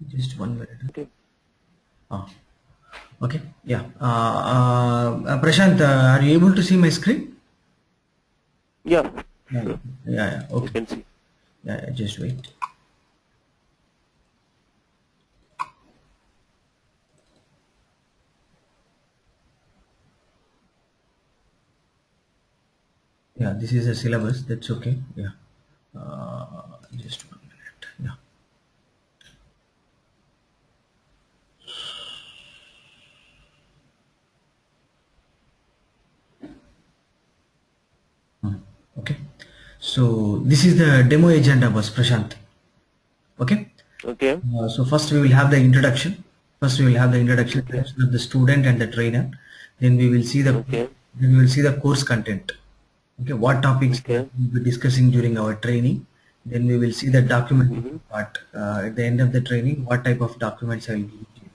Just 1 minute. Okay. Ah, okay. Yeah. Prashant, are you able to see my screen? Yeah, Yeah. sure. Yeah. Yeah. You Okay. can see. Yeah. Yeah, just wait. Yeah. This is a syllabus. That's okay. Yeah. Just 1 minute. Yeah. Okay. So this is the demo agenda was Prashant. Okay. Okay. So first we will have the introduction. First we will have the introduction Okay. of the student and the trainer. Then we will see the Okay. course content. Okay, what topics we Okay. will be discussing during our training. Then we will see the documentation Mm-hmm. part. At the end of the training, what type of documents I will be using.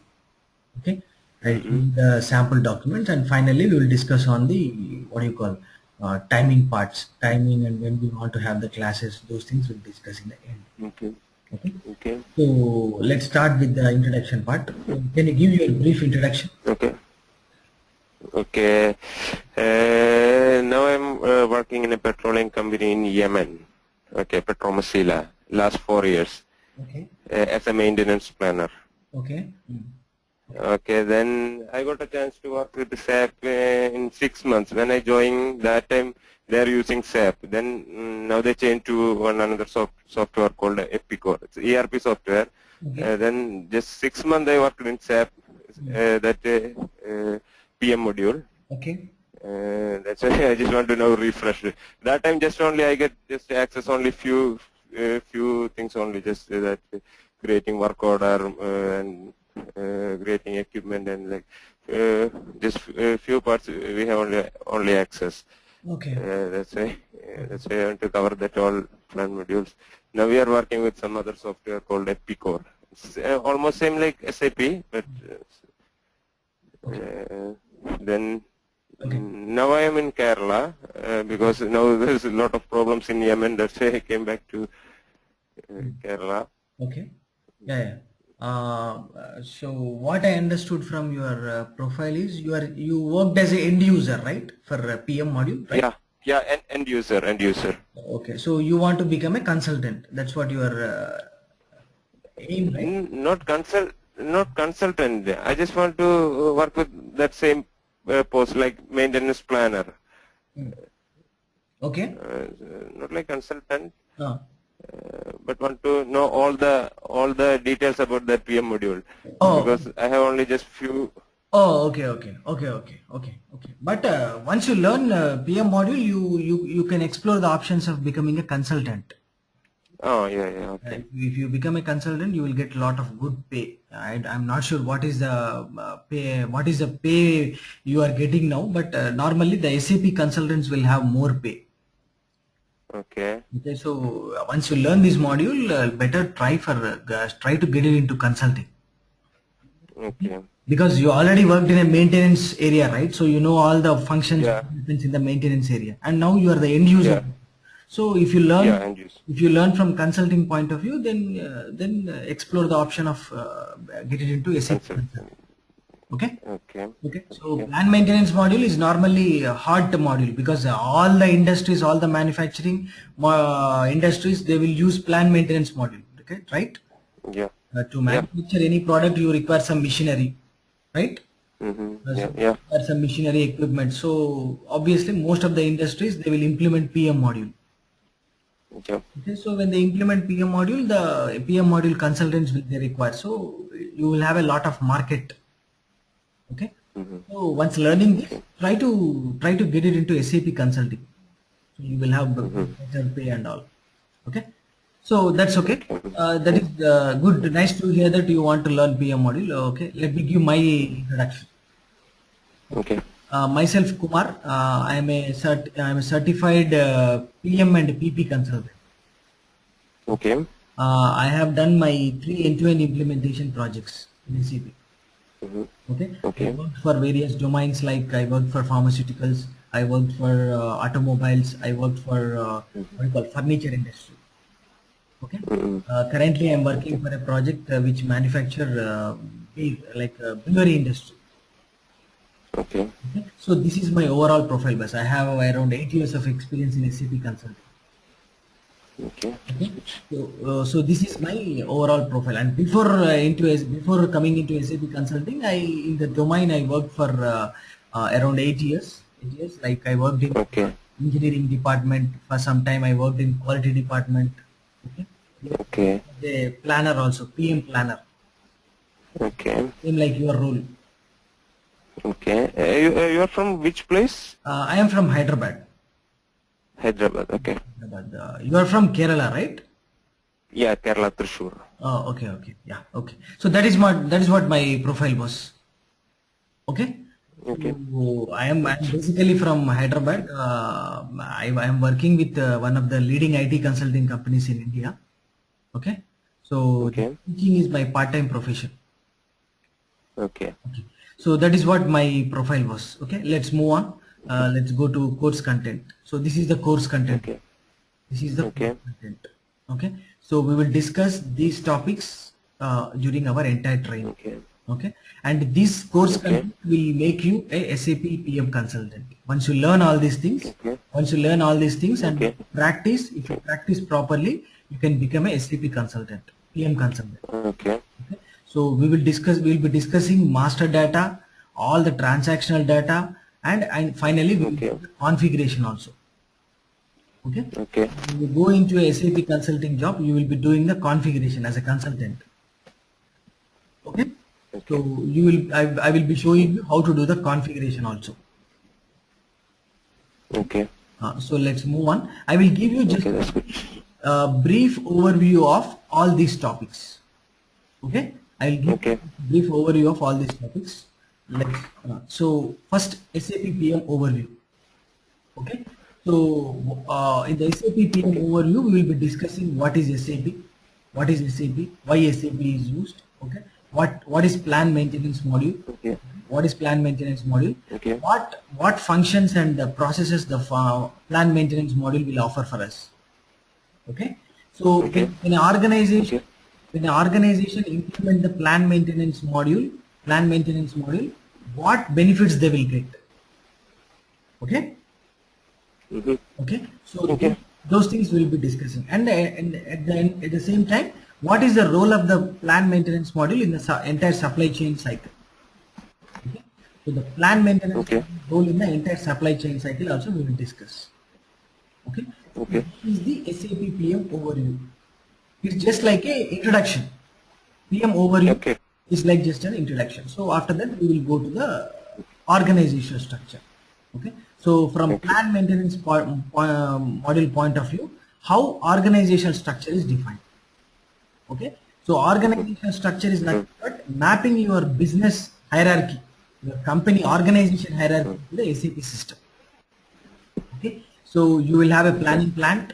Okay, I'll Mm-hmm. see the sample documents, and finally we will discuss on the what do you call timing parts, timing, and when we want to have the classes. Those things we'll discuss in the end. Okay. Okay. Okay. So let's start with the introduction part. So can you give your brief introduction? Okay. Okay. Now I'm working in a petroleum company in Yemen. Okay, Petromasila. Last 4 years Okay. as a maintenance planner. Okay. Okay, then I got a chance to work with SAP in 6 months. When I joined that time, they're using SAP. Then now they changed to one another software called Epicor. It's ERP software. Okay. Then just 6 months I worked in SAP, that PM module. Okay. That's why I just want to now refresh it. That time just only I get just access only few things only, just that creating work order and creating equipment and like just few parts we have only access. Okay. That's why I want to cover that all plan modules. Now we are working with some other software called Epicor. It's almost same like SAP, but Okay. then Okay. now I am in Kerala because now there's a lot of problems in Yemen. That's why I came back to Kerala. Okay. Yeah. Yeah. So what I understood from your profile is you worked as an end user, right, for PM module, right? Yeah, yeah, and end user, end user. Okay. So you want to become a consultant. That's what your aim, right? Not consultant. I just want to work with that same post like maintenance planner. Okay. Not like consultant, Uh, but want to know all the details about that PM module oh. because I have only just few. Oh, okay, okay, okay, okay, okay, okay. But once you learn PM module, you can explore the options of becoming a consultant. Oh yeah, yeah, okay. If you become a consultant, you will get a lot of good pay. I'm not sure what is the what is the pay you are getting now, but normally the SAP consultants will have more pay. Okay. Okay, so once you learn this module, better try to get it into consulting. Okay. Because you already worked in a maintenance area, right? So you know all the functions Yeah. in the maintenance area, and now you are the end user. Yeah. So Yeah. And use. if you learn from consulting point of view, then explore the option of getting into SAP consulting. Consultant. Okay. Okay. Okay. So Okay. plant maintenance module is normally a hard module because all the industries, all the manufacturing industries, they will use plant maintenance module. Okay, right? Yeah. To Yeah. manufacture any product, you require some machinery, right? Mm-hmm. So Yeah. Yeah. require some machinery equipment. So obviously, most of the industries they will implement PM module. Yeah. Okay, so when they implement PM module, the PM module consultants will be required. So you will have a lot of market. Okay. Mm-hmm. So once learning this, Okay. try to get it into SAP consulting. So you will have Mm-hmm. better pay and all. Okay. So that's okay. Okay. That Yeah. is good. Nice to hear that you want to learn PM module. Okay. Let me give my introduction. Okay. Myself Kumar. I am a certified PM and PP consultant. Okay. I have done my 3 end-to-end implementation projects in SAP. Mhm. Okay, I Okay. worked for various domains, like I worked for pharmaceuticals, I worked for automobiles, I worked for what do you call, furniture industry. Okay, Mhm. currently I'm Okay. working for a project which manufacture beer, like brewery industry. Okay. Okay, so this is my overall profile, bus. I have around 8 years of experience in SAP consulting. Okay. That's Okay, good. so this is my overall profile. And before before coming into SAP consulting, I in the domain I worked for around 8 years. 8 years, like I worked in Okay. engineering department for some time. I worked in quality department. Okay, even Okay. the planner also, PM planner, Okay. same like your role. Okay. You are from which place? I am from Hyderabad. Hyderabad. Okay. Hyderabad. You are from Kerala, right? Yeah, Kerala, Thrissur. Oh, okay, okay, yeah, okay. So that is what my profile was. Okay. Okay. So I'm basically from Hyderabad. I am working with one of the leading IT consulting companies in India. Okay. So Okay. teaching is my part-time profession. Okay. Okay. So that is what my profile was. Okay. Let's move on. Let's go to course content. So this is the course content. Okay. This is the course Okay. content. Okay. So we will discuss these topics during our entire training. Okay. Okay, and this course Okay. content will make you a SAP PM consultant. Once you learn all these things, Okay. once you learn all these things and Okay. practice, if you practice properly, you can become a SAP consultant, PM consultant. Okay. Okay? So we'll be discussing master data, all the transactional data, and finally we will Okay. do the configuration also. Okay, Okay. when you go into a SAP consulting job, you will be doing the configuration as a consultant. Okay, so Okay. I will be showing you how to do the configuration also. Okay. So let's move on. I will give you just Okay. That's good. a brief overview of all these topics. Okay, I will give you Okay. a brief overview of all these topics. Let's so first SAP PM overview. Okay, so in the SAP PM Okay. overview, we will be discussing what is SAP, what is SAP, why SAP is used. Okay, what is plan maintenance module, Okay. what is plan maintenance module, Okay. what functions and processes the plan maintenance module will offer for us. Okay, so Okay. Okay. when an organization implement the plan maintenance module, what benefits they will get. Okay, Mm-hmm. okay, so Okay. those things we'll be discussing, and at the same time, what is the role of the plan maintenance module in the entire supply chain cycle. Okay, so the plan maintenance Okay. role in the entire supply chain cycle also we will discuss. Okay, so Okay. this is the SAP PM overview. It's just like a introduction. PM overview Okay. is like just an introduction. So after that we will go to the organizational structure. Okay, so from Okay. plan maintenance model point of view, how organizational structure is defined. Okay, so organizational structure is Mm-hmm. nothing but mapping your business hierarchy, your company organization hierarchy to the SAP system. Okay, so you will have a Okay. planning plant,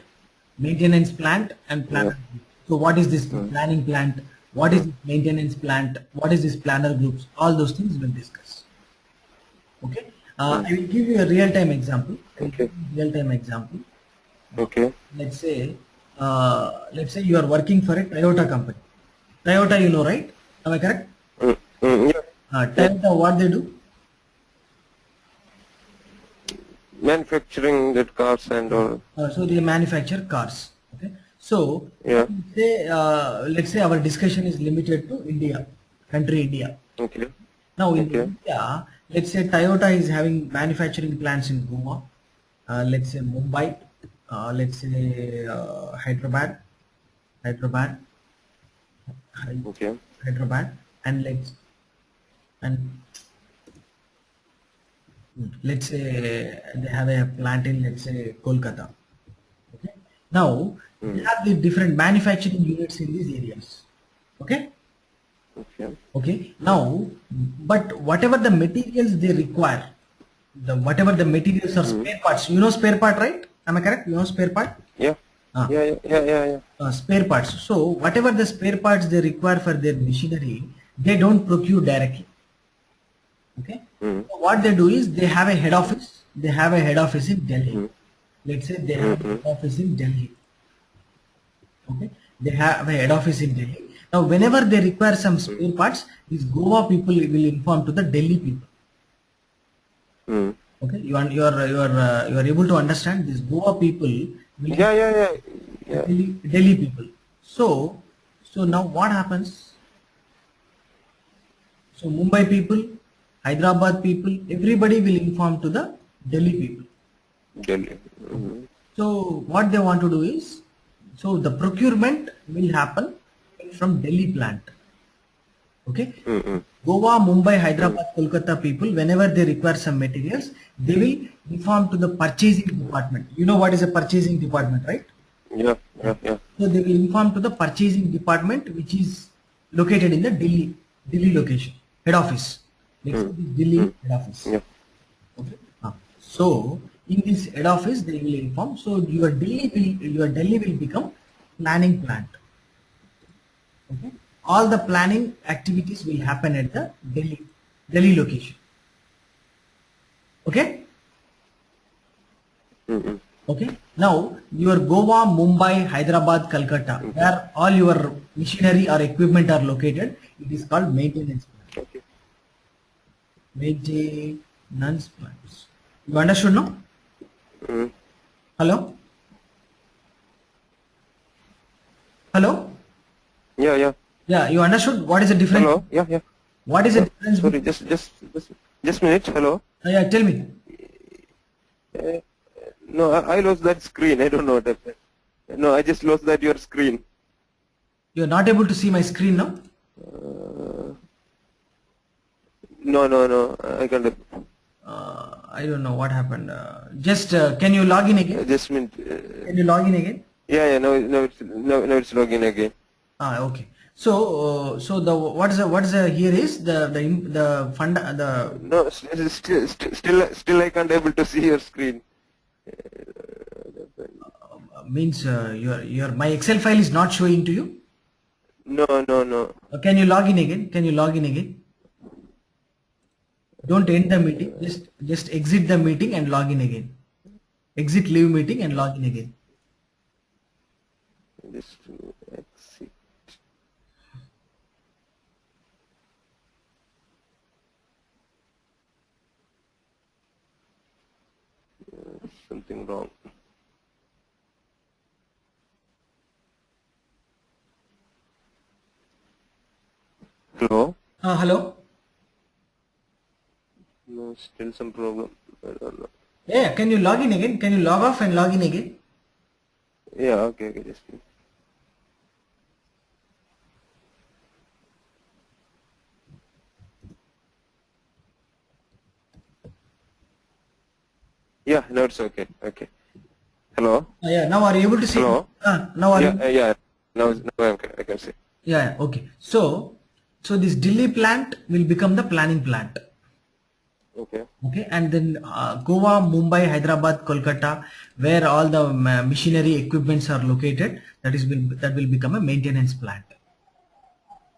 maintenance plant, and Yeah. planner group. So what is this Mm. planning plant? What is Mm. this maintenance plant? What is this planner groups? All those things we'll discuss. Okay, Mm. I will give you a real-time example. I will give Okay. you a real-time example. Uh, Okay. let's say you are working for a Toyota company. Toyota, you know, right? Am I correct? Mm. Mm. Yeah. Yeah. Toyota, what they do? Manufacturing that cars and all. So they manufacture cars. Okay. So Yeah. let's say our discussion is limited to India, country India. Okay. Now in Okay. India, let's say Toyota is having manufacturing plants in Goa, let's say Mumbai, let's say Hyderabad, Hy- Okay. Hyderabad, and and let's say they have a plant in, let's say, Kolkata. Okay. Now they Mm. have the different manufacturing units in these areas. Okay. Okay. Okay. Now, but whatever the materials they require, whatever the materials or Mm. spare parts, you know spare part, right? Am I correct? You know spare part? Yeah. Ah, Yeah. Yeah. Yeah. Yeah. Yeah. spare parts. So whatever the spare parts they require for their machinery, they don't procure directly. Okay. Mm. So what they do is they have a head office. They have a head office in Delhi. Mm. Let's say they have a Mm. head office in Delhi. Okay. They have a head office in Delhi. Now, whenever they require some Mm. spare parts, these Goa people will inform to the Delhi people. Mm. Okay. You are able to understand this. Goa people will Yeah, yeah, yeah, yeah. Delhi people. So now what happens? So Mumbai people, Hyderabad people, everybody will inform to the Delhi people. Delhi. Mm. So what they want to do is, so the procurement will happen from Delhi plant. Okay. Mm. Mm. Goa, Mumbai, Mm. Hyderabad, Kolkata people, whenever they require some materials, they will inform to the purchasing department. You know what is a purchasing department, right? Yeah, yeah, yeah. So they will inform to the purchasing department, which is located in the Delhi location, head office. Let's say Mm. this Delhi Mm. head office. Yeah. Okay. So in this head office, they will inform. So your Delhi will become planning plant. Okay. All the planning activities will happen at the Delhi location. Okay. Mm. Mm. Okay. Now your Goa, Mumbai, Hyderabad, Calcutta, Mm. where all your machinery or equipment are located, it is called maintenance plant. Okay. Maintenance plants. You understood now? Mm. Hello? Hello? Yeah, yeah. Yeah, you understood what is the difference? Hello. Yeah, yeah. What is the difference Sorry, between? just minute. Hello. Yeah, tell me. Uh, no, I lost that screen. I don't know what happened. No, I just lost that your screen. You are not able to see my screen now? Uh, no. I can't. I don't know what happened. Just can you log in again? Just minute. Can you log in again? Yeah. No, it's logging again. Okay. So the what is the here is the fund the No, still I can't able to see your screen. means your my Excel file is not showing to you. No. Can you log in again? Can you log in again? Don't end the meeting. Just exit the meeting and log in again. Exit leave meeting and log in again. Just exit. Something wrong. Hello? Hello. No, still some problem. I don't know. Yeah. Can you log in again? Can you log off and log in again? Yeah, okay, just yeah, no, it's okay. Okay. Hello? Yeah. Now are you able to see? Hello? Now are Yeah, you? yeah. Now I can see. Yeah. Okay. So this Delhi plant will become the planning plant. Okay. Okay, and then Goa, Mumbai, Hyderabad, Kolkata, where all the machinery equipments are located, that will become a maintenance plant.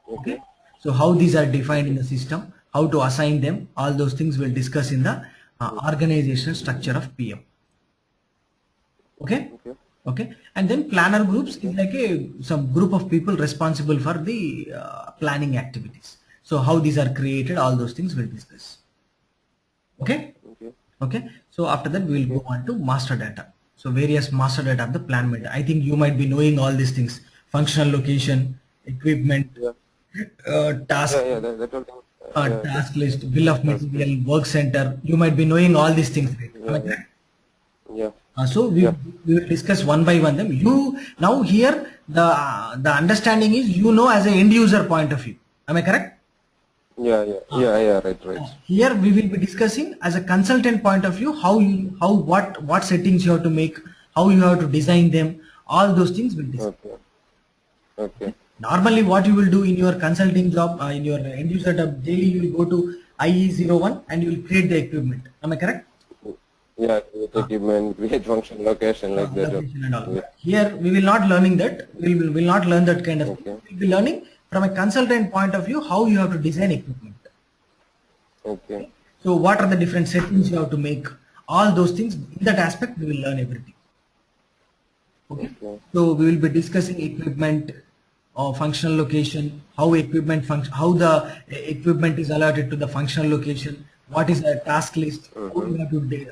Okay, so how these are defined in the system, how to assign them, all those things we'll discuss in the organizational structure of PM. Okay. Okay. Okay, and then planner groups is like some group of people responsible for the planning activities. So how these are created, all those things we'll discuss. Okay. Okay. So after that we will go on to master data. So various master data of the plan made. I think you might be knowing all these things: functional location, equipment, task, Yeah, that all thing. task list, bill of material, work center. You might be knowing all these things. Right? Am I correct? Yeah. So we will discuss one by one them. You now here the understanding is as an end user point of view. Am I correct? Yeah, right. Here we will be discussing as a consultant point of view what settings you have to make, how you have to design them, all those things we'll discuss. Okay. Normally what you will do in your consulting job, in your end user job daily, you will go to IE01 and you will create the equipment. Am I correct? Yeah, create equipment, create function, location like that. Location and all. Here we will not learning that. We will not learn that kind of thing. We will be learning from a consultant point of view how you have to design equipment. Okay. So what are the different settings you have to make? All those things, in that aspect, we will learn everything. Okay. Okay. So we will be discussing equipment or functional location, how equipment function, how the equipment is allotted to the functional location, what is the task list,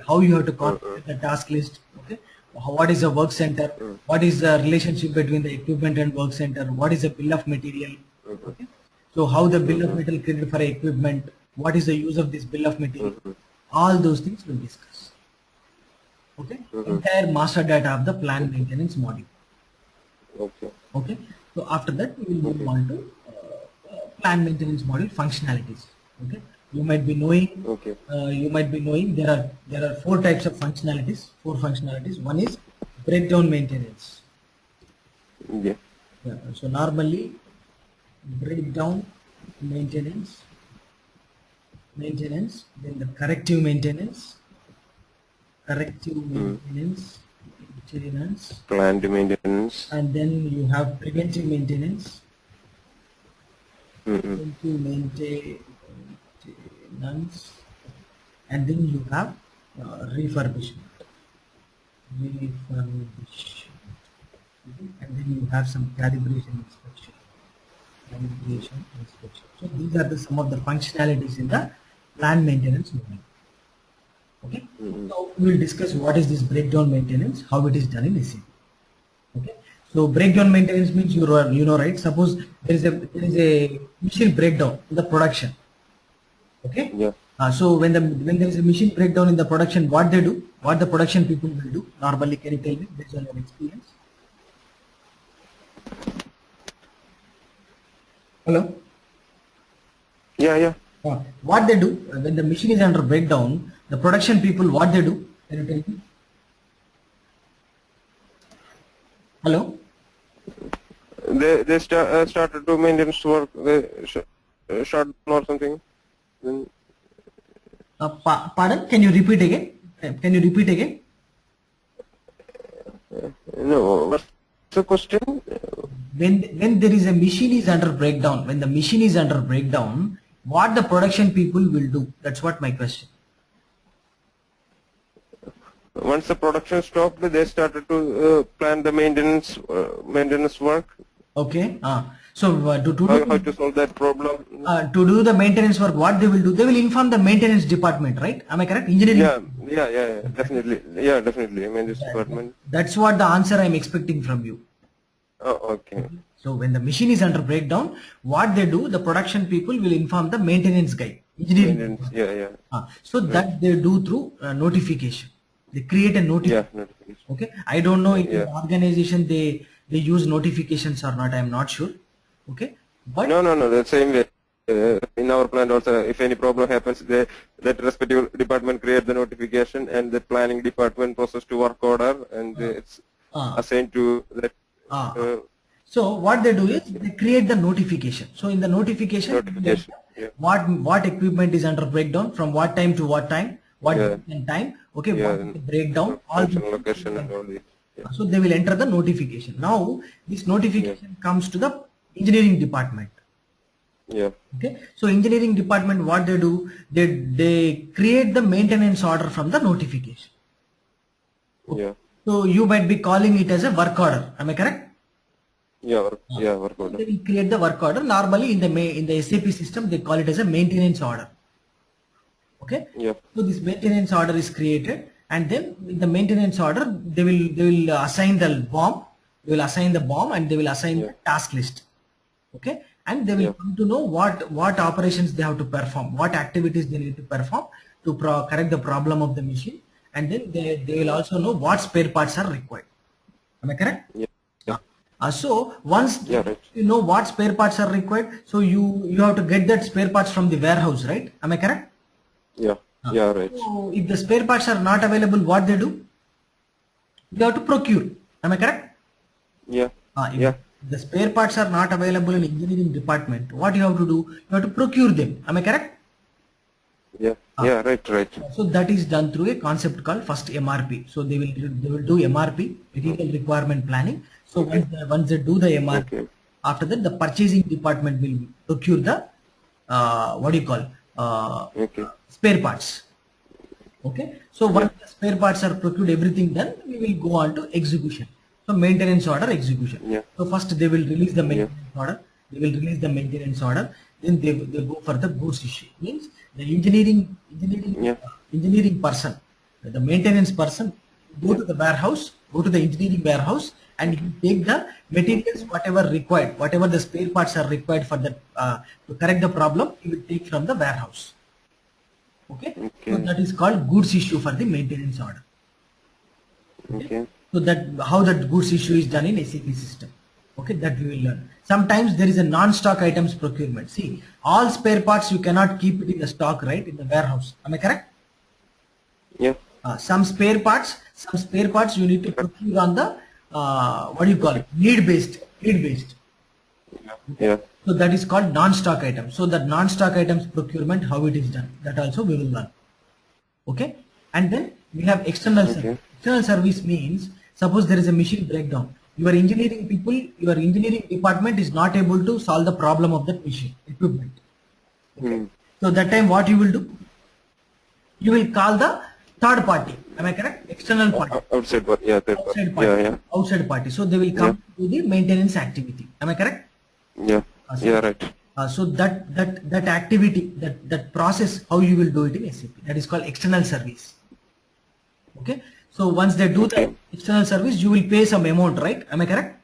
how you have to configure the task list. Okay. What is a work center? What is the relationship between the equipment and work center? What is the bill of material? Okay. So how the bill of material created for equipment? What is the use of this bill of material? All those things we'll discuss. Okay. Entire master data of the plant maintenance module. Okay. Okay. So after that we will move on to plant maintenance module functionalities. Okay. You might be knowing. Okay. There are four types of functionalities. Four functionalities. One is breakdown maintenance. Yeah. Yeah. So normally breakdown maintenance, then the corrective maintenance, maintenance, Planned maintenance. and then you have preventive maintenance, Mm-hmm. maintenance, and then you have refurbishment, and then you have some calibration inspection. So these are some of the functionalities in the plant maintenance module. Okay. So we will discuss what is this breakdown maintenance, how it is done in SAP. Okay. So breakdown maintenance means you know, right? Suppose there is a machine breakdown in the production. Okay. Yeah. So when there is a machine breakdown in the production, what they do, what the production people will do normally, can you tell me based on your experience? Hello. Yeah. What they do when the machine is under breakdown, the production people, what they do? Can you tell me? Hello. They started to maintenance work. They shut down or something. Then Pardon? Can you repeat again? no. What's the question? When there is a machine is under breakdown, when the machine is under breakdown, what the production people will do? That's what my question. Once the production stopped, they started to plan the maintenance work. Okay. So to How to solve that problem? to do the maintenance work, what they will do? They will inform the maintenance department, right? Am I correct? Engineering. Yeah, definitely. Yeah, definitely. Maintenance department. That's what the answer I'm expecting from you. Oh, okay. So when the machine is under breakdown, what they do, the production people will inform the maintenance guy, engineering. Maintenance. Yeah. So that they do through notification. They create a notification. Yeah, notification. Okay. I don't know if the organization they use notifications or not. I'm not sure. Okay. But No. The same way. In our plant also, if any problem happens, that respective department create the notification, and the planning department process to work order, and it's assigned to that. So what they do is they create the notification. So in the notification, what equipment is under breakdown, from what time to what time, what time, okay, what is the breakdown, all the location and all this. So they will enter the notification. Now this notification comes to the engineering department. Yeah. Okay. So engineering department, what they do, they create the maintenance order from the notification. Yeah. So you might be calling it as a work order. Am I correct? Yeah, work order. They will create the work order. Normally in the SAP system, they call it as a maintenance order. Okay. Yeah. So this maintenance order is created, and then in the maintenance order, they will assign the BOM. They will assign the BOM, and they will assign the task list. Okay. And they will come to know what operations they have to perform, what activities they need to perform to correct the problem of the machine, and then they will also know what spare parts are required. Am I correct? Yeah. So once you know what spare parts are required, so you have to get that spare parts from the warehouse, right? Am I correct? Yeah. Right. So if the spare parts are not available, what they do? You have to procure. Am I correct? Yeah. If the spare parts are not available in engineering department, what you have to do? You have to procure them. Am I correct? Yeah. Right. So that is done through a concept called first MRP. So they will do MRP, material requirement planning. So once they do the MRP, after that the purchasing department will procure the Okay. spare parts. Okay, so once the spare parts are procured, everything done, we will go on to execution. So maintenance order, execution. Yeah. So first they will release the Yeah. maintenance order. They will release the maintenance order. Then they go for the goods issue. Means the Yeah. engineering person, the maintenance person, go to the warehouse, go to the engineering warehouse, and he take the materials whatever required, whatever the spare parts are required for that to correct the problem. He will take from the warehouse. Okay, so Okay. that is called goods issue for the maintenance order. Okay. So that how that goods issue is done in SAP system. Okay, that we will learn. Sometimes there is a non-stock items procurement. See, all spare parts you cannot keep it in the stock, right, in the warehouse. Am I correct? Yeah. Some spare parts you need to procure on the what do you call it? Need based. Yeah. So that is called non-stock items. So that non-stock items procurement, how it is done, that also we will learn. Okay, and then we have external service. External service means suppose there is a machine breakdown. Your engineering people, your engineering department is not able to solve the problem of that machine equipment. Okay. So that time what you will do? You will call the third party. Am I correct? External party. Outside part. Yeah. Third part. Outside party. Yeah. Yeah. Outside party. So they will come to the maintenance activity. Am I correct? Yeah. Yeah. Right. So that activity, that process, how you will do it in SAP, that is called external service. Okay. So once they do the external service, you will pay some amount, right? Am I correct?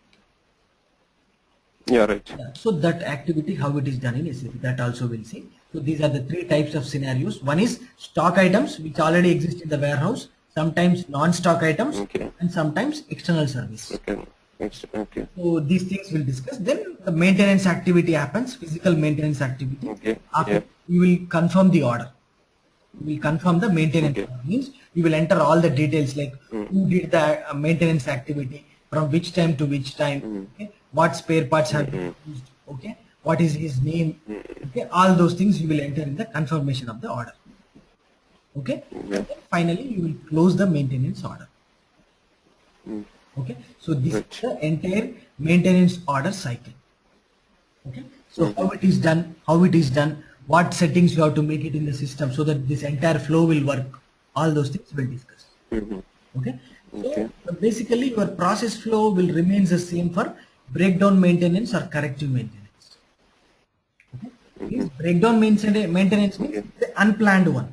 Yeah. Right. Yeah. So that activity, how it is done in SAP, that also we'll see. So these are the three types of scenarios. One is stock items which already exist in the warehouse, sometimes non-stock items, and sometimes external service. Okay. Okay. So these things we'll discuss. Then the maintenance activity happens, physical maintenance activity. Okay. After you will confirm the order. You will confirm the maintenance order. Means you will enter all the details like who did the maintenance activity, from which time to which time, okay? What spare parts have been used, okay? What is his name, okay? All those things you will enter in the confirmation of the order. Okay? And then finally you will close the maintenance order. Okay, so this is the entire maintenance order cycle. Okay, so how it is done, what settings you have to make it in the system so that this entire flow will work, all those things we'll discuss. Okay, so basically your process flow will remain the same for breakdown maintenance or corrective maintenance. Okay, this breakdown maintenance means the unplanned one.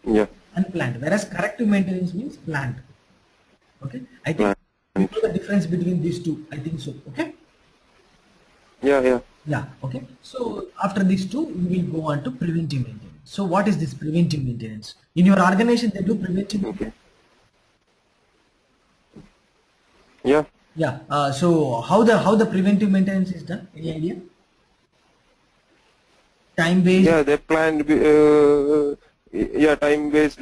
Yeah. Unplanned, whereas corrective maintenance means planned. Okay, I think you know the difference between these two. I think so. Okay. Yeah. Yeah. Okay. So after these two, we will go on to preventive maintenance. So what is this preventive maintenance? In your organization, they do preventive maintenance. Yeah. Yeah. So how the preventive maintenance is done? Any idea? Time based. Yeah, they planned. Time based,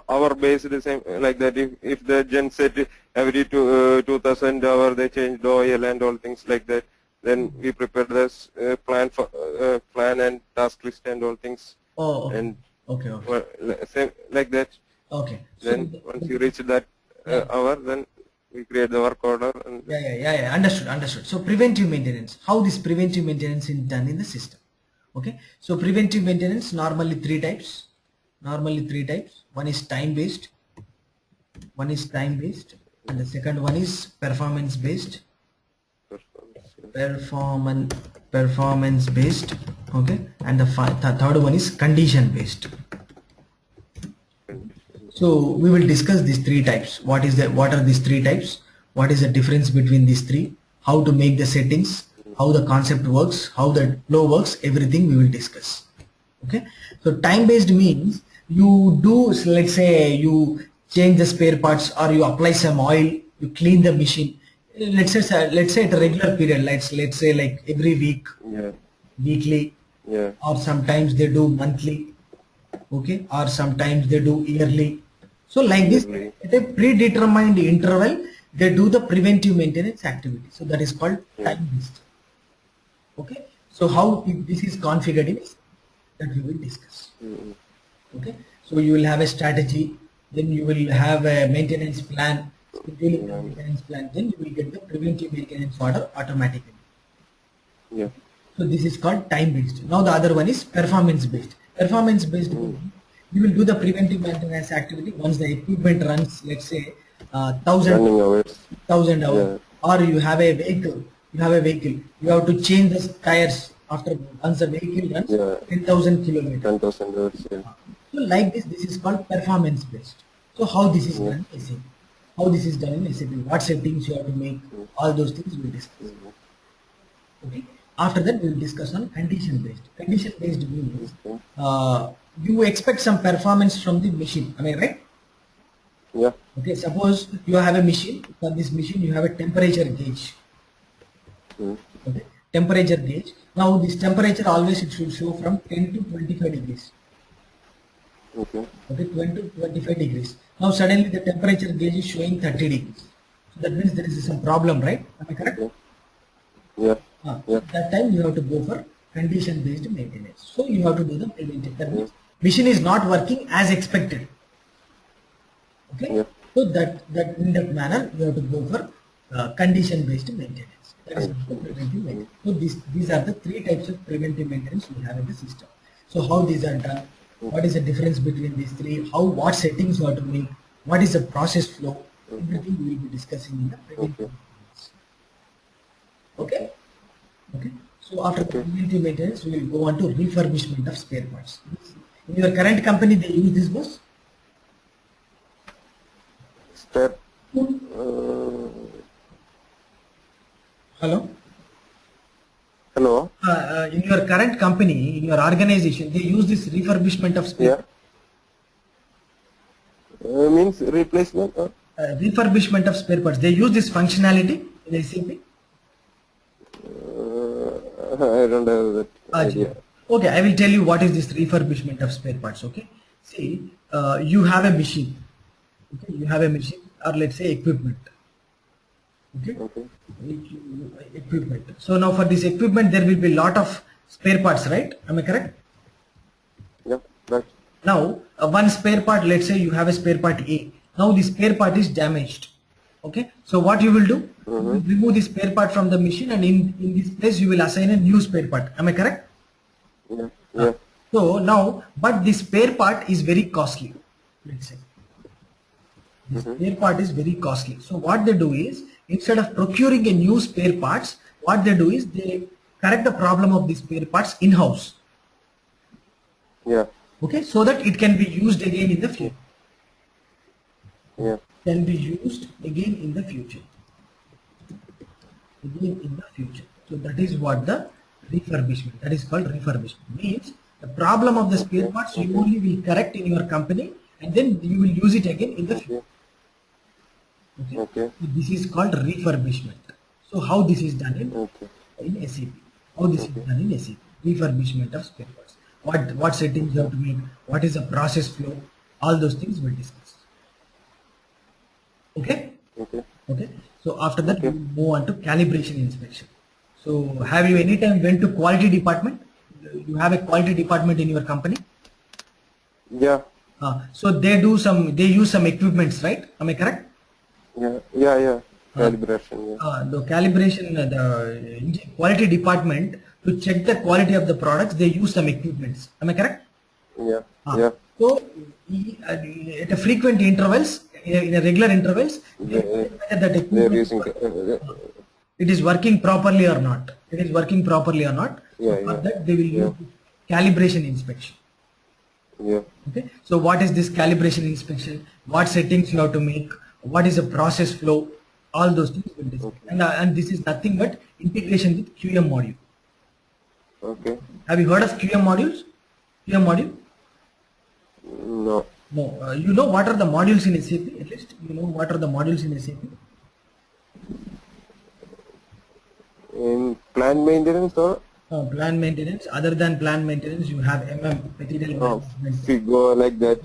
hour based, the same like that. If the gen set every 2000 hour they change the oil and all things like that, then we prepare this plan for plan and task list and all things. Oh. Okay. And okay. Same like that. Okay. Then once you reach that hour, then we create the work order. And yeah. Understood. So preventive maintenance. How this preventive maintenance is done in the system? Okay. So preventive maintenance normally three types. One is time based, and the second one is performance based. Performance based. Okay, and the third one is condition based. So we will discuss these three types. What are these three types? What is the difference between these three? How to make the settings? How the concept works? How the flow works? Everything we will discuss. Okay. So time based means you do, let's say you change the spare parts or you apply some oil, you clean the machine. Let's say at a regular period, let's say like every week, weekly, or sometimes they do monthly, okay, or sometimes they do yearly. So like this, at a predetermined interval, they do the preventive maintenance activity. So that is called time based. Okay. So how this is configured is that we will discuss. Okay, so you will have a strategy, then you will have a maintenance plan, scheduling the maintenance plan, then you will get the preventive maintenance order automatically. Yeah. So this is called time based. Now the other one is performance based. Performance based, you will do the preventive maintenance activity once the equipment runs, let's say, Running hours. 1,000 hours, Yeah. or you have a vehicle. You have to change the tires after once the vehicle runs Yeah. 10,000 kilometers. 10,000 hours. Yeah. So like this is called performance based. So how this is Yeah. done in SAP? How this is done in SAP? What settings you have to make? All those things we will discuss. Okay. After that, we will discuss on condition based. Condition based means you expect some performance from the machine. Am I right? Yeah. Okay. Suppose you have a machine. For this machine, you have a temperature gauge. Mm. Okay. Temperature gauge. Now this temperature always it should show from 10 to 25 degrees. Okay. Okay, 20 to 25 degrees. Now suddenly the temperature gauge is showing 30 degrees. So that means there is some problem, right? Am I correct? Okay. Yeah. Yeah. That time you have to go for condition based maintenance. So you have to do the preventive. That means machine is not working as expected. Okay. Yeah. So that in that manner you have to go for condition based maintenance. That is the preventive maintenance. So these are the three types of preventive maintenance we have in the system. So how these are done? What is the difference between these three? What settings you have to make? What is the process flow? Everything we will be discussing in the preventive maintenance. Okay. Okay. So after the preventive maintenance, we will go on to refurbishment of spare parts. In your current company, they use this bus? Spare. Hello? Hello. In your current company, in your organization, they use this refurbishment of spare Yeah. Means replacement. refurbishment of spare parts. They use this functionality in SAP? I don't have that idea. Okay, I will tell you what is this refurbishment of spare parts. Okay, see, you have a machine. Okay, you have a machine, or let's say equipment. Okay, Okay. equipment. So now for this equipment, there will be lot of spare parts, right? Am I correct? Yeah. Right. Now, one spare part, let's say you have a spare part A. Now the spare part is damaged. Okay, so what you will do? You will remove the spare part from the machine, and in this place you will assign a new spare part. Am I correct? Yeah. Yeah. So now, but the spare part is very costly. Let's say the spare part is very costly. So what they do is, instead of procuring a new spare parts, what they do is they correct the problem of the spare parts in-house. Yeah. Okay, so that it can be used again in the future. Yeah. Can be used again in the future. Again in the future. So that is what the refurbishment. That is called refurbishment. Means the problem of the spare parts you only will correct in your company, and then you will use it again in the future. Okay. Okay. Okay. So this is called refurbishment. So how this is done Okay. in SAP? How this is done in SAP? Refurbishment of spare parts. What settings you have to make? What is the process flow? All those things we'll discuss. Okay. Okay. Okay. So after that we will move on to calibration inspection. So have you any time went to quality department? You have a quality department in your company. Yeah. So they use some equipments, right? Am I correct? Yeah. Yeah. Yeah. Calibration. Yeah. The calibration, the quality department, to check the quality of the products, they use some equipments. Am I correct? Yeah. Yeah. So at a frequent intervals, in a regular intervals, they They- check whether that They're equipment using. it is working properly or not. It is working properly or not. Yeah, So for yeah. that they will use calibration inspection. Yeah. Okay. So what is this calibration inspection? What settings you have to make? What is the process flow? All those things will discuss. And this is nothing but integration with QM module. Okay. Have you heard of QM modules? QM module? No. No. You know what are the modules in SAP? At least you know what are the modules in SAP? In plant maintenance or Plant maintenance. Other than plant maintenance, you have material management, FIGO like that.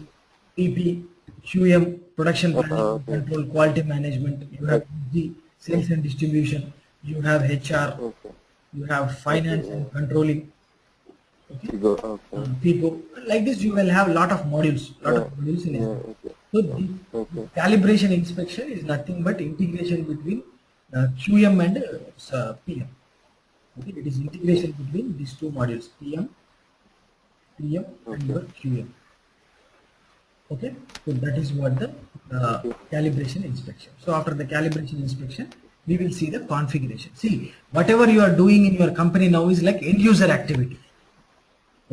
PP, QM, production planning, okay. control, quality management. You have the sales and distribution. You have HR. Okay. You have finance and controlling. FIGO. Okay. People like this, you will have lot of modules. In Yeah. SAP. Okay. So the Okay. calibration inspection is nothing but integration between QM and PM. Okay, it is integration between these two modules, PM and your QM. Okay, so that is what the calibration inspection. So after the calibration inspection, we will see the configuration. See, whatever you are doing in your company now is like end user activity.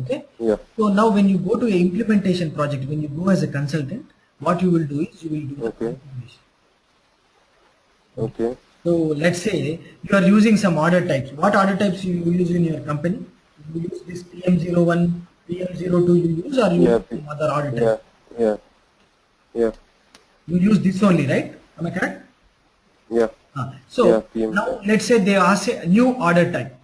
Okay. Yeah. So now when you go to a implementation project, when you go as a consultant, what you will do is you will do the configuration. Okay. So let's say you are using some order types. What order types you use in your company? You use this PM01, PM02 you use, or you use some other order type? Yeah. You use this only, right? Am I correct? Yeah. So PM. now let's say they ask a new order type.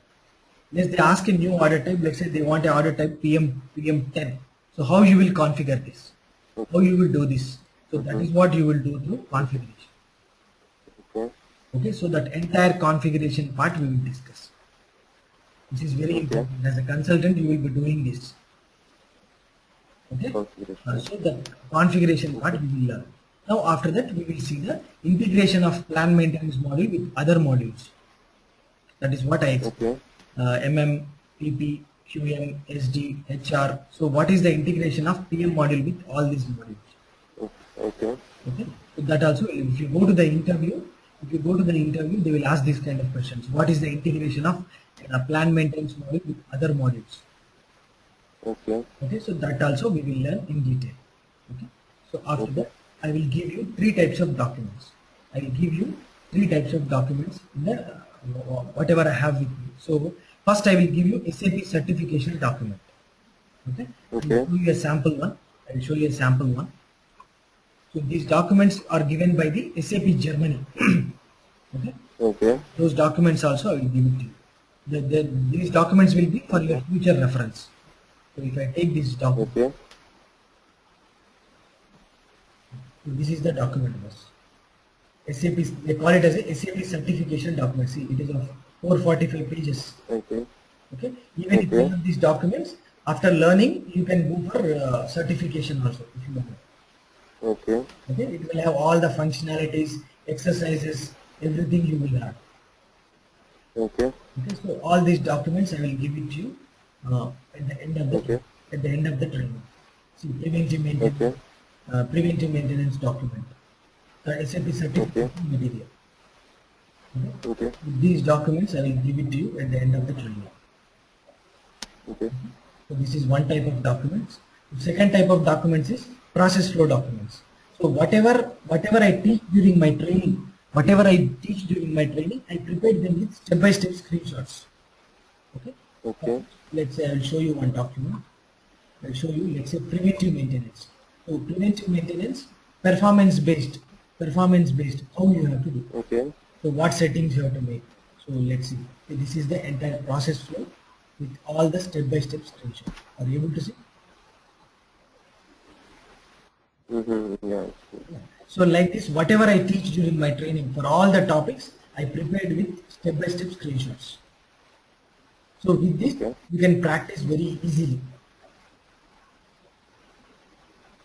They ask a new order type. Let's say they want a order type PM10. So how you will configure this? How you will do this? So that is what you will do through configuration. Okay, so that entire configuration part we will discuss. This is very important. As a consultant, you will be doing this. Okay, so the configuration part we will learn. Now after that, we will see the integration of plan maintenance module with other modules. That is what I explained. MM, PP, QM, SD, HR. So what is the integration of PM module with all these modules? Okay. So that also, if you go to the interview, they will ask these kind of questions. What is the integration of plan maintenance module with other modules? Okay. So that also we will learn in detail. Okay. So after that, I will give you 3 types of documents. I will give you 3 types of documents in the whatever I have with me. So first I will give you SAP certification document. Okay. I will show you a sample one. So these documents are given by the SAP Germany. Okay. Those documents also I will give it to you. These documents will be for your future reference. So if I take this document, so this is the document. SAP, they call it as a SAP certification document. See, it is of 445 pages. Okay. Even if you have these documents, after learning, you can go for certification also if you want. Okay. It will have all the functionalities, exercises, everything you will have. Okay. So all these documents I will give it to you at the end of the training. See, preventive maintenance document. The SAP certification material. Okay. These documents I will give it to you at the end of the training. So this is one type of documents. The second type of documents is process flow documents. So whatever I teach during my training, I prepared them with step-by-step screenshots. Okay. Let's say I will show you one document. I will show you, let's say, preventive maintenance. So preventive maintenance, performance based, how you have to do. So what settings you have to make. So let's see. This is the entire process flow with all the step-by-step screenshots. Are you able to see? So like this, whatever I teach during my training for all the topics, I prepared with step-by-step screenshots. So with this, you can practice very easily.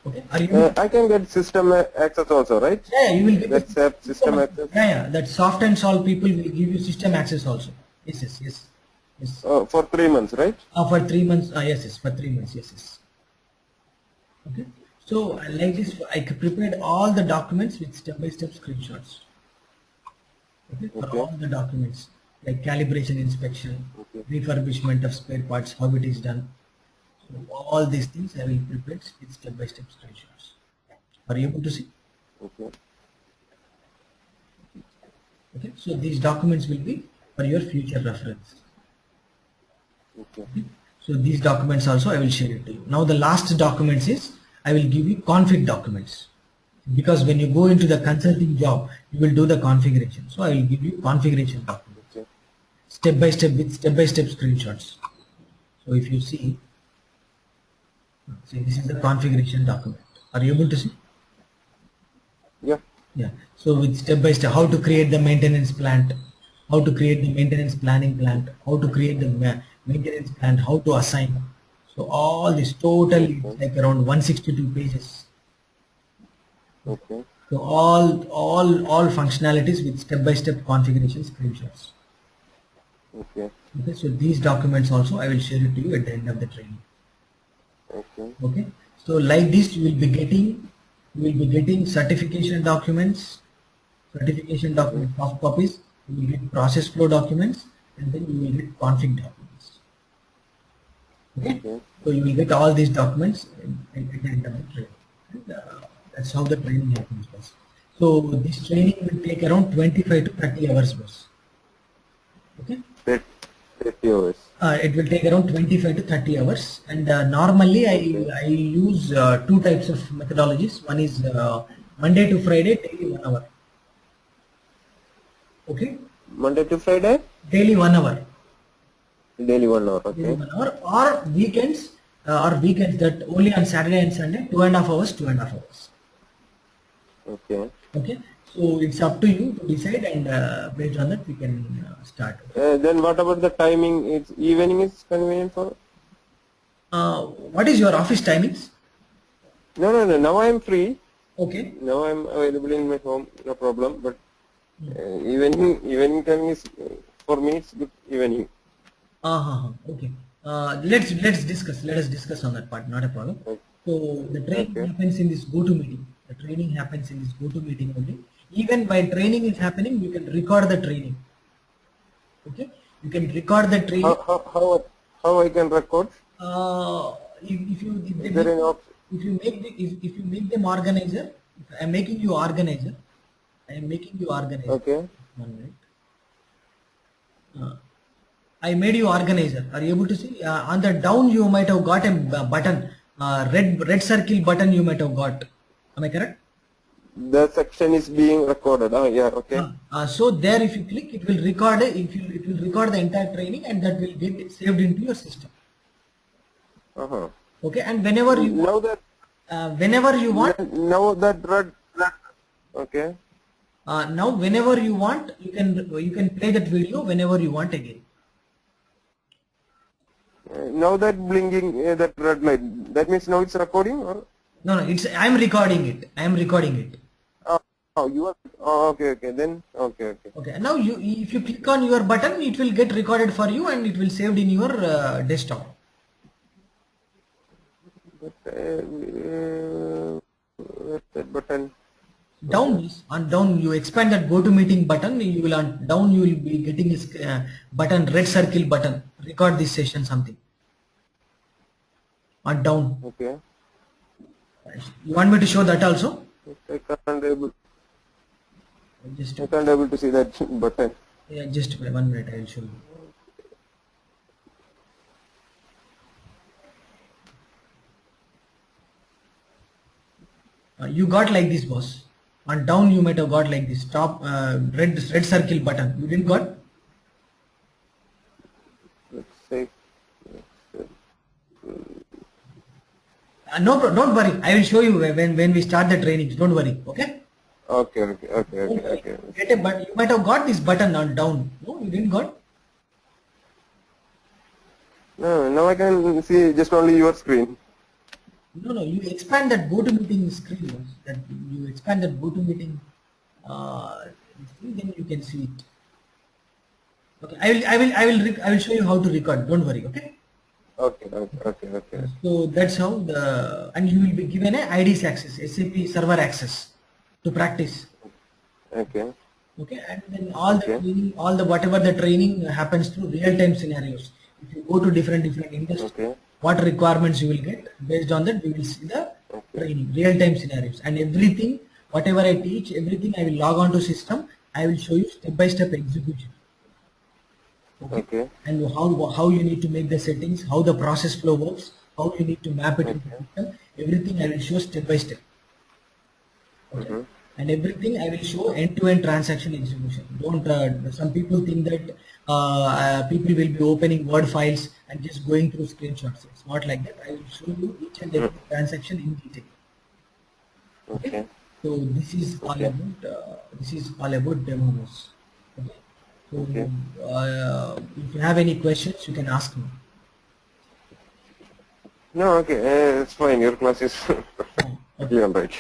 Okay. Are you? I can get system access also, right? Yeah, you will get system access. Yeah. That soft and solve people will give you system access also. Yes. For 3 months, right? For 3 months. Yes. For 3 months. Yes. Okay. So like this, I prepared all the documents with step-by-step screenshots. Okay. For all the documents like calibration inspection, refurbishment of spare parts, how it is done. So all these things I will prepare with step-by-step screenshots. Are you able to see? Okay. So these documents will be for your future reference. Okay. So these documents also I will share it to you. Now the last documents is I will give you config documents, because when you go into the consulting job, you will do the configuration. So I will give you configuration documents, step-by-step with step-by-step screenshots. So if you see this is the configuration document. Are you able to see? Yeah. So with step-by-step, how to create the maintenance plant, how to create the maintenance planning plant, how to create the maintenance plan, how to assign. So all this totally like around 162 pages. So all functionalities with step-by-step configuration screenshots. Okay. Okay, so these documents also I will share it to you at the end of the training. Okay. Okay, so like this you will be getting certification documents, Okay. soft copies, you will get process flow documents, and then you will get config documents. Okay, Okay. so you will get all these documents at the end of the training. And, that's how the training happens, boss. So this training will take around 25 to 30 hours, boss. Okay. 30 hours. It will take around 25 to 30 hours, and normally Okay. I use two types of methodologies. One is Monday to Friday, daily 1 hour. Okay, Monday to Friday, daily 1 hour, daily 1 hour. daily Okay. 1 hour, or weekends that only on Saturday and Sunday, 2.5 hours, 2.5 hours. Okay. Okay, so it's up to you to decide, and based on that we can start. Okay? Then what about the timing? It's evening is convenient for? What is your office timings? No, no, no. Now I am free. Okay. Now I am available in my home. No problem. But evening time is for me. It's good evening. Okay. Let's discuss. Let us discuss on that part. Not a problem. Okay. So the training Okay. happens in this go-to meeting. The training happens in this go-to meeting only. Even while training is happening, you can record the training. Okay. You can record the How training. how how how I can record? If they Is there make any option? if you make them organizer, if I'm making you organizer. I am making you organizer. Okay. 1 minute. I made you organizer. Are you able to see? On the down you might have got a button, red circle button you might have got. Am I correct? The section is being recorded. Oh yeah. Okay. So there if you click, it will record it will record the entire training, and that will get saved into your system. Uh-huh. Okay, and whenever you Now that want, now that red. Okay. now whenever you want, you can play that video whenever you want again. Now that blinking that red light, that means now it's recording or? No, I am recording it. I am recording it. Oh, you are. Oh, okay, okay. Then okay, okay. Okay, and now if you click on your button, it will get recorded for you, and it will saved in your desktop. But where's that button? Down is on down. You expand that go to meeting button. You will on down. You will be getting this button, red circle button. Record this session something. On down. Okay. You want me to show that also? I can't able. Just I can't able to see that button. yeah, just 1 minute. I will show you. You got like this, boss. On down you might have got like this top red circle button. You didn't got? Let's say. No, don't worry. I will show you when we start the trainings. Don't worry. Okay. Okay, okay, okay, Don't okay, worry. okay. Get a but you might have got this button on down. No, you didn't got. No, now I can see just only your screen. No. You expand that go to meeting screen. Boss. That you expand that go to meeting. Then you can see it. Okay. I will show you how to record. Don't worry. Okay. Okay, okay, okay, okay. So that's how and you will be given a IDs access, SAP server access to practice. Okay. Okay, and then all the training, whatever the training happens through real-time scenarios. If you go to different industries, Okay. what requirements you will get, based on that we will see the training, real-time scenarios, and everything, whatever I teach, everything I will log on to system. I will show you step-by-step execution. Okay. And how you need to make the settings, how the process flow works, how you need to map it into system. Everything I will show step by step. Okay. And everything I will show end-to-end transaction execution. Don't some people think that people will be opening Word files and just going through screenshots. It's not like that. I will show you each and every transaction in detail. Okay. So this is all about demos. Okay. So if you have any questions, you can ask me. No, okay, it's fine. Your class is Okay. all right.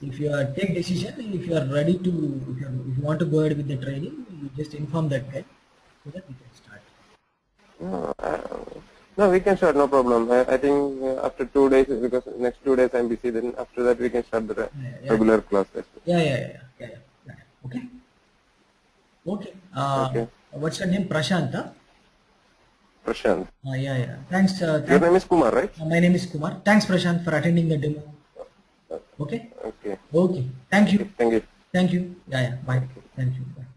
If you take decision, if you are ready to, if you want to go ahead with the training, you just inform that guy. so that we can start. No, we can start, no problem. I think after 2 days, because next 2 days I'm busy, then after that we can start the regular class. Yeah. Okay. Okay. Okay. What's your name? Prashant? Huh? Prashant. Yeah. Thanks. Your name is Kumar, right? My name is Kumar. Thanks, Prashant, for attending the demo. Okay. Okay. Okay. Thank you. Thank you. Thank you. Yeah. Bye. Thank you. Bye.